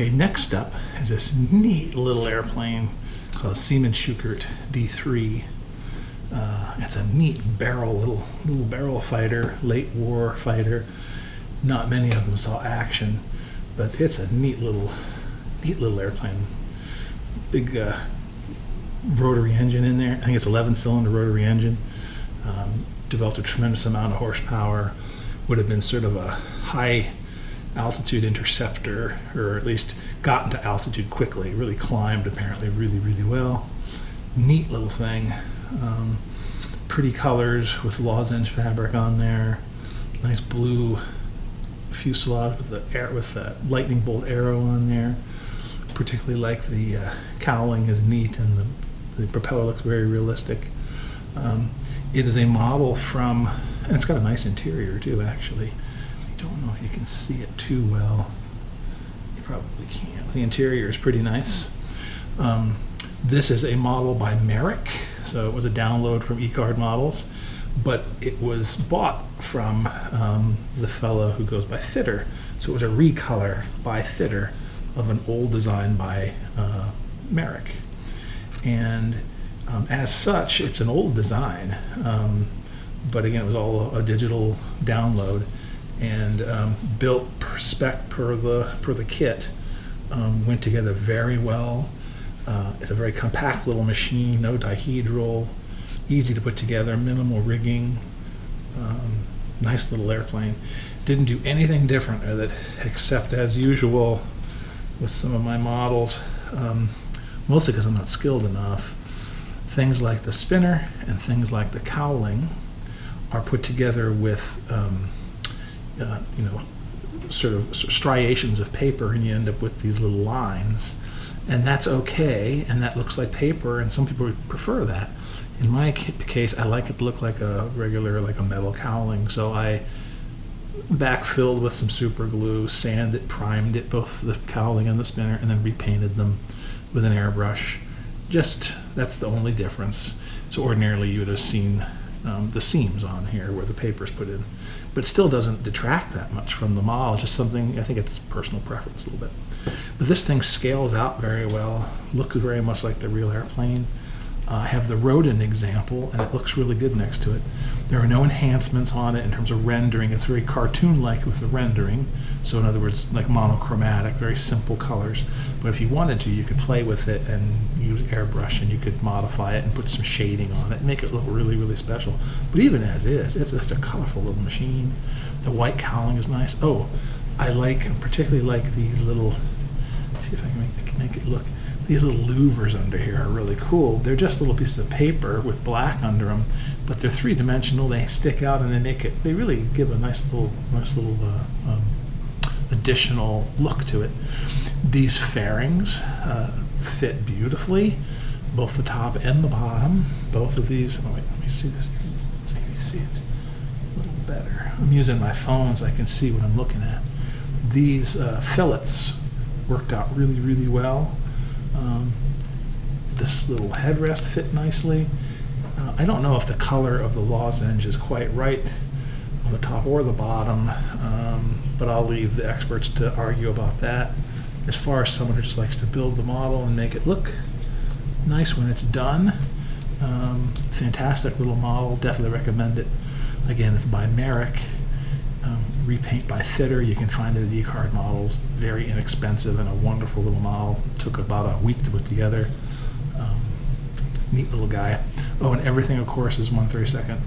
Okay, next up is this neat little airplane called Siemens Shukert D3. It's a neat little barrel fighter, late war fighter. Not many of them saw action, but it's a neat little airplane. Big rotary engine in there. I think it's 11-cylinder rotary engine. Developed a tremendous amount of horsepower. Would have been sort of a high altitude interceptor, or at least got into altitude quickly. Really climbed apparently really well. Neat little thing. Pretty colors with lozenge fabric on there. Nice blue fuselage with the lightning bolt arrow on there. Particularly like the cowling is neat, and the propeller looks very realistic. It is a model from, and it's got a nice interior too, actually. I don't know if you can see it too well. You probably can't. The interior is pretty nice. This is a model by Merrick, so it was a download from eCard Models, but it was bought from the fellow who goes by Fitter. So it was a recolor by Fitter of an old design by Merrick. And as such, it's an old design, but again, it was all a digital download, and built per spec per the kit. Went together very well. It's a very compact little machine, no dihedral, easy to put together, minimal rigging, nice little airplane. Didn't do anything different with it, except as usual with some of my models, mostly because I'm not skilled enough. Things like the spinner and things like the cowling are put together with sort of striations of paper, and you end up with these little lines, and that's okay, and that looks like paper, and some people prefer that. In my case, I like it to look like a regular, like a metal cowling, so I backfilled with some super glue, sanded, primed it, both the cowling and the spinner, and then repainted them with an airbrush. Just, that's the only difference. So ordinarily you would have seen the seams on here where the paper's put in, but it still doesn't detract that much from the model. Just something, I think it's personal preference a little bit. But this thing scales out very well, looks very much like the real airplane. I have the Rodin example, and it looks really good next to it. There are no enhancements on it in terms of rendering. It's very cartoon-like with the rendering. So in other words, like monochromatic, very simple colors. But if you wanted to, you could play with it and use airbrush, and you could modify it and put some shading on it and make it look really special. But even as is, it's just a colorful little machine. The white cowling is nice. Oh, I particularly like these little, let's see if I can make it look. These little louvers under here are really cool. They're just little pieces of paper with black under them, but they're three-dimensional. They stick out, and they really give a nice little additional look to it. These fairings fit beautifully, both the top and the bottom. Both of these. Oh wait, let me see this. Maybe see it a little better. I'm using my phone so I can see what I'm looking at. These fillets worked out really well. This little headrest fit nicely. I don't know if the color of the lozenge is quite right on the top or the bottom, but I'll leave the experts to argue about that. As far as someone who just likes to build the model and make it look nice when it's done, fantastic little model, definitely recommend it. Again, it's by Merrick. Repaint by Fitter. You can find it at eCard Models. Very inexpensive and a wonderful little model. Took about a week to put together. Neat little guy. Oh, and everything, of course, is 1/32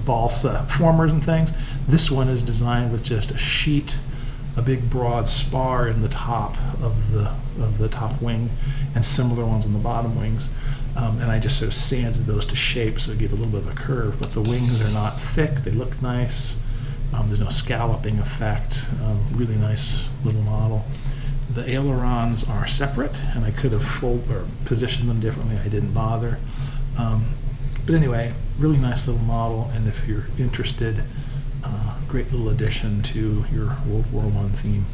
balsa formers and things. This one is designed with just a sheet, a big broad spar in the top of the top wing, and similar ones on the bottom wings. And I just sort of sanded those to shape so it gave a little bit of a curve. But the wings are not thick. They look nice. There's no scalloping effect. Really nice little model. The ailerons are separate, and I could have positioned them differently. I didn't bother. But anyway, really nice little model, and if you're interested, great little addition to your World War I theme.